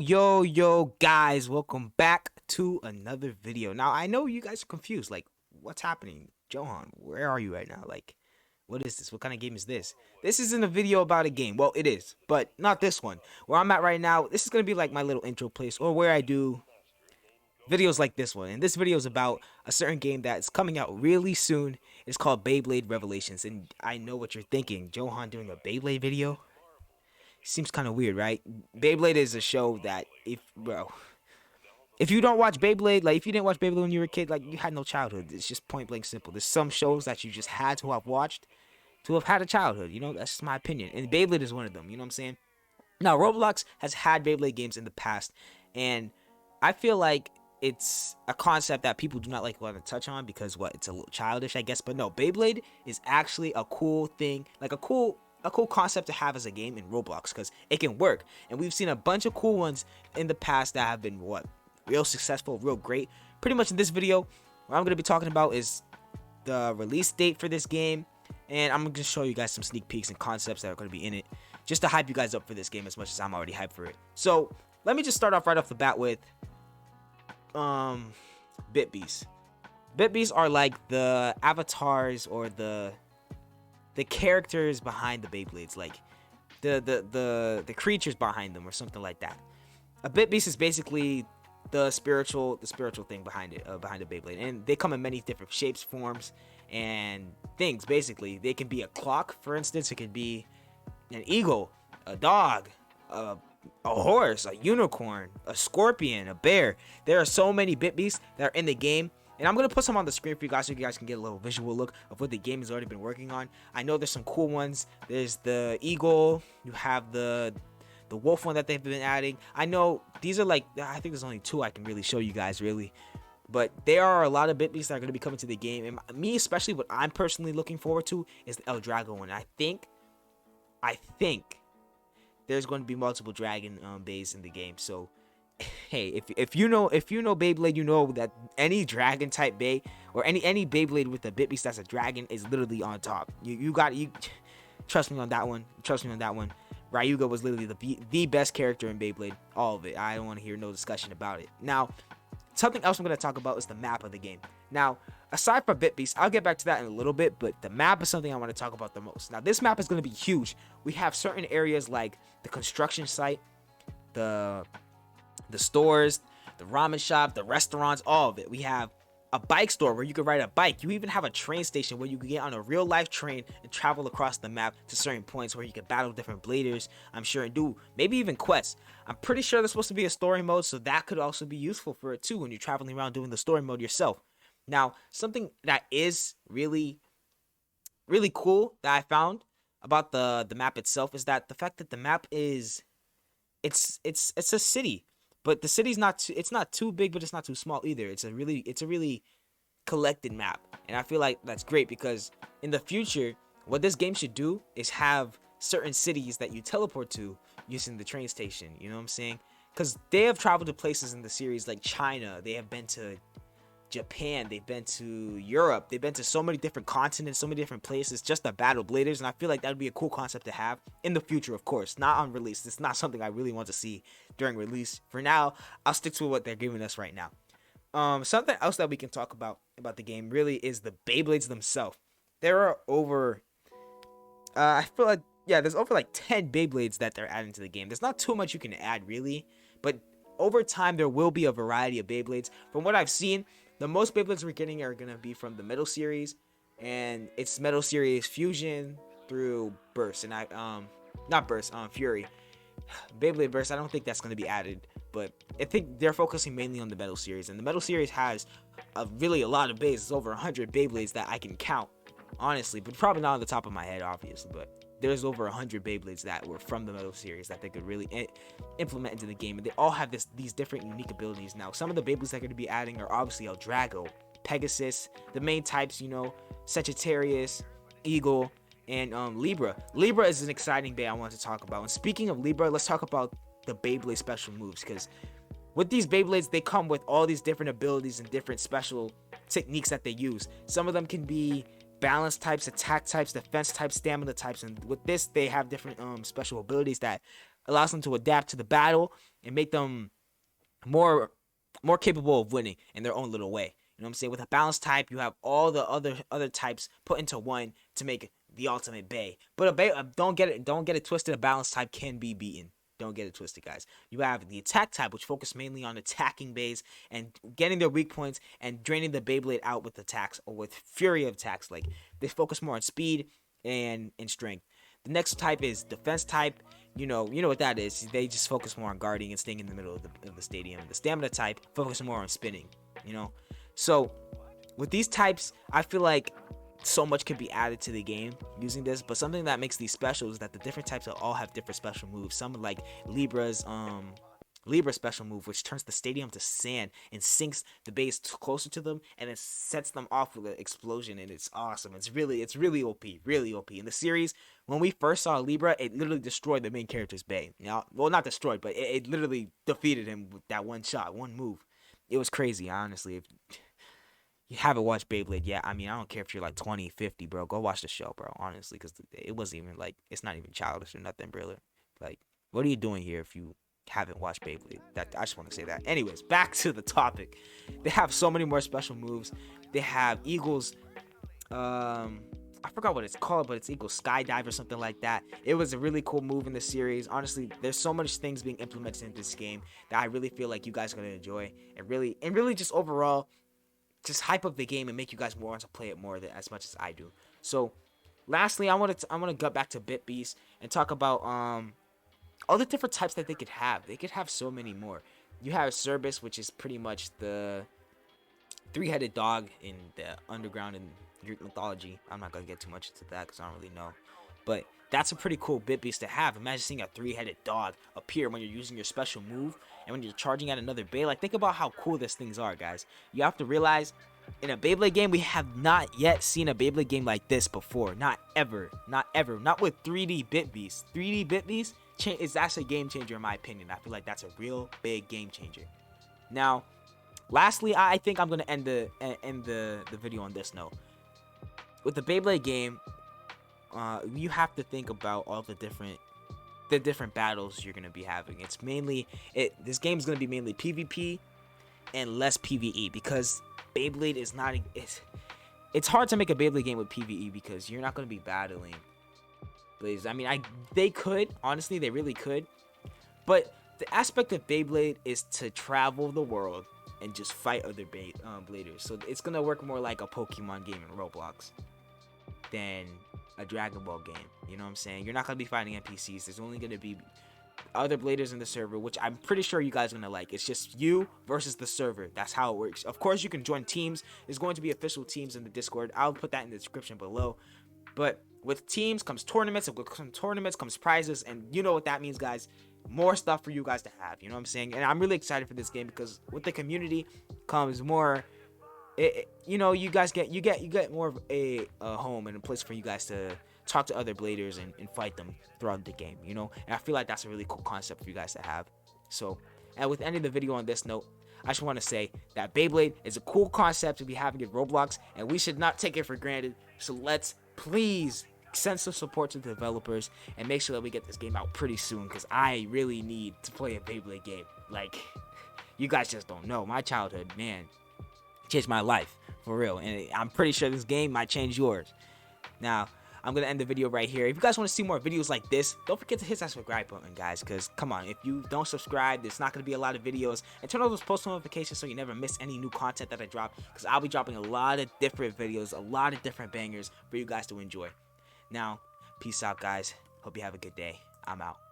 Yo, guys, welcome back to another video. Now, I know you guys are confused. Like, what's happening? Johan, where are you right now? Like, what is this? What kind of game is this? This isn't a video about a game. Well, it is, but not this one. Where I'm at right now, this is going to be like my little intro place or where I do videos like this one. And this video is about a certain game that's coming out really soon. It's called Beyblade Revelations. And I know what you're thinking. Johan doing a Beyblade video? Seems kind of weird, right? Beyblade is a show that if you don't watch Beyblade, like if you didn't watch Beyblade when you were a kid, like you had no childhood. It's just point blank simple. There's some shows that you just had to have watched to have had a childhood. That's just my opinion. And Beyblade is one of them. You know what I'm saying? Now, Roblox has had Beyblade games in the past, and I feel like it's a concept that people do not like want to touch on because it's a little childish, I guess. But no, Beyblade is actually a cool thing, like a cool concept to have as a game in Roblox because it can work. And we've seen a bunch of cool ones in the past that have been real successful, real great. Pretty much in this video, what I'm going to be talking about is the release date for this game, and I'm going to show you guys some sneak peeks and concepts that are going to be in it just to hype you guys up for this game as much as I'm already hyped for it. So let me just start off right off the bat with Bit Beasts. Bit Beasts are like the avatars or the characters behind the Beyblades, like the creatures behind them or something like that. A Bit Beast is basically the spiritual thing behind it, behind the Beyblade, and they come in many different shapes, forms, and things. Basically, they can be a clock, for instance. It could be an eagle, a dog, a horse, a unicorn, a scorpion, a bear. There are so many Bit Beasts that are in the game. And I'm going to put some on the screen for you guys so you guys can get a little visual look of what the game has already been working on. I know there's some cool ones. There's the eagle. You have the wolf one that they've been adding. I know these are like, I think there's only two I can really show you guys really. But there are a lot of Bit Beasts that are going to be coming to the game. And me especially, what I'm personally looking forward to is the El Drago one. I think there's going to be multiple dragon bays in the game. So hey, if you know Beyblade, you know that any dragon type bay or any Beyblade with a Bit Beast that's a dragon is literally on top. You trust me on that one. Ryuga was literally the best character in Beyblade. All of it. I don't want to hear no discussion about it. Now, something else I'm going to talk about is the map of the game. Now, aside from Bit Beast, I'll get back to that in a little bit, but the map is something I want to talk about the most. Now, this map is going to be huge. We have certain areas like the construction site, the stores, the ramen shop, the restaurants, all of it. We have a bike store where you can ride a bike. You even have a train station where you can get on a real life train and travel across the map to certain points where you can battle different bladers, I'm sure, and do maybe even quests. I'm pretty sure there's supposed to be a story mode, so that could also be useful for it too when you're traveling around doing the story mode yourself. Now, something that is really, really cool that I found about the map itself is that the fact that the map is it's a city. But the city's it's not too big, but it's not too small either. It's a really collected map. And I feel like that's great because in the future, what this game should do is have certain cities that you teleport to using the train station. You know what I'm saying? Because they have traveled to places in the series like China. They have been to Japan, they've been to Europe, they've been to so many different continents, so many different places just to battle bladers, and I feel like that would be a cool concept to have in the future, of course, not on release. It's not something I really want to see during release. For now, I'll stick to what they're giving us right now. Something else that we can talk about the game really is the Beyblades themselves. There are over, I feel like, there's over like 10 Beyblades that they're adding to the game. There's not too much you can add really, but over time there will be a variety of Beyblades. From what I've seen, the most Beyblades we're getting are going to be from the Metal Series, and it's Metal Series Fusion through Burst, and not Burst, Fury. Beyblade Burst, I don't think that's going to be added, but I think they're focusing mainly on the Metal Series, and the Metal Series has really a lot of bays. It's over 100 Beyblades that I can count, honestly, but probably not on the top of my head, obviously, but there's over 100 Beyblades that were from the Metal Series that they could really implement into the game, and they all have these different unique abilities. Now, some of the Beyblades they're going to be adding are obviously El Drago, Pegasus, the main types, Sagittarius, Eagle, and Libra. Libra is an exciting Bey I want to talk about. And speaking of Libra, let's talk about the Beyblade special moves, because with these Beyblades, they come with all these different abilities and different special techniques that they use. Some of them can be balance types, attack types, defense types, stamina types, and with this they have different special abilities that allows them to adapt to the battle and make them more capable of winning in their own little way. You know what I'm saying? With a balanced type, you have all the other types put into one to make the ultimate Bay. But don't get it twisted. A balanced type can be beaten. Don't get it twisted, guys. You have the attack type, which focus mainly on attacking Bays and getting their weak points and draining the Beyblade out with attacks or with fury of attacks. Like, they focus more on speed and strength. The next type is defense type. You know what that is. They just focus more on guarding and staying in the middle of the stadium. The stamina type focus more on spinning. So with these types, I feel like so much could be added to the game using this, but something that makes these special is that the different types all have different special moves. Some like Libra special move, which turns the stadium to sand and sinks the base closer to them, and it sets them off with an explosion, and it's awesome. It's really OP, really OP. In the series, when we first saw Libra, it literally destroyed the main character's Bay. Well, not destroyed, but it literally defeated him with that one shot, one move. It was crazy, honestly. If you haven't watched Beyblade yet, I mean, I don't care if you're like 20, 50, bro. Go watch the show, bro, honestly, because it wasn't even like, it's not even childish or nothing, brother. Like, what are you doing here if you haven't watched Beyblade? I just want to say that. Anyways, back to the topic. They have so many more special moves. They have Eagles, I forgot what it's called, but it's Eagles Skydive or something like that. It was a really cool move in the series. Honestly, there's so much things being implemented in this game that I really feel like you guys are going to enjoy, and really just overall just hype up the game and make you guys want to play it more as much as I do. So lastly, I want to go back to Bit Beast and talk about all the different types that they could have. They could have so many more. You have Cerbis, which is pretty much the three-headed dog in the underground and Greek mythology. I'm not gonna get too much into that because I don't really know, but that's a pretty cool Bit Beast to have. Imagine seeing a three-headed dog appear when you're using your special move and when you're charging at another Bay. Like, think about how cool these things are, guys. You have to realize, in a Beyblade game, we have not yet seen a Beyblade game like this before. Not ever. Not with 3D Bit Beast. 3D Bit Beast is actually a game changer in my opinion. I feel like that's a real big game changer. Now, lastly, I think I'm gonna end the video on this note. With the Beyblade game, you have to think about all the different battles you're gonna be having. This game's gonna be mainly PvP and less PvE, because Beyblade is not. It's hard to make a Beyblade game with PvE because you're not gonna be battling Blades. I mean, they could, honestly, they really could, but the aspect of Beyblade is to travel the world and just fight other Bladers. So it's gonna work more like a Pokemon game in Roblox than a Dragon Ball game. You know what I'm saying? You're not gonna be fighting NPCs. There's only gonna be other Bladers in the server, which I'm pretty sure you guys are gonna like. It's just you versus the server. That's how it works. Of course, you can join teams. There's going to be official teams in the Discord. I'll put that in the description below. But with teams comes tournaments. With tournaments comes prizes, and you know what that means, guys. More stuff for you guys to have. You know what I'm saying? And I'm really excited for this game because with the community comes more. You guys get more of a home and a place for you guys to talk to other Bladers and fight them throughout the game. And I feel like that's a really cool concept for you guys to have. So, and with ending the video on this note, I just want to say that Beyblade is a cool concept to be having in Roblox, and we should not take it for granted. So let's please send some support to the developers and make sure that we get this game out pretty soon, because I really need to play a Beyblade game. Like, you guys just don't know. My childhood, man, changed my life for real, and I'm pretty sure this game might change yours. Now, I'm gonna end the video right here. If you guys want to see more videos like this, don't forget to hit that subscribe button, guys, because come on, if you don't subscribe, there's not gonna be a lot of videos. And turn on those post notifications so you never miss any new content that I drop, because I'll be dropping a lot of different videos, a lot of different bangers for you guys to enjoy. Now, peace out, guys. Hope you have a good day. I'm out.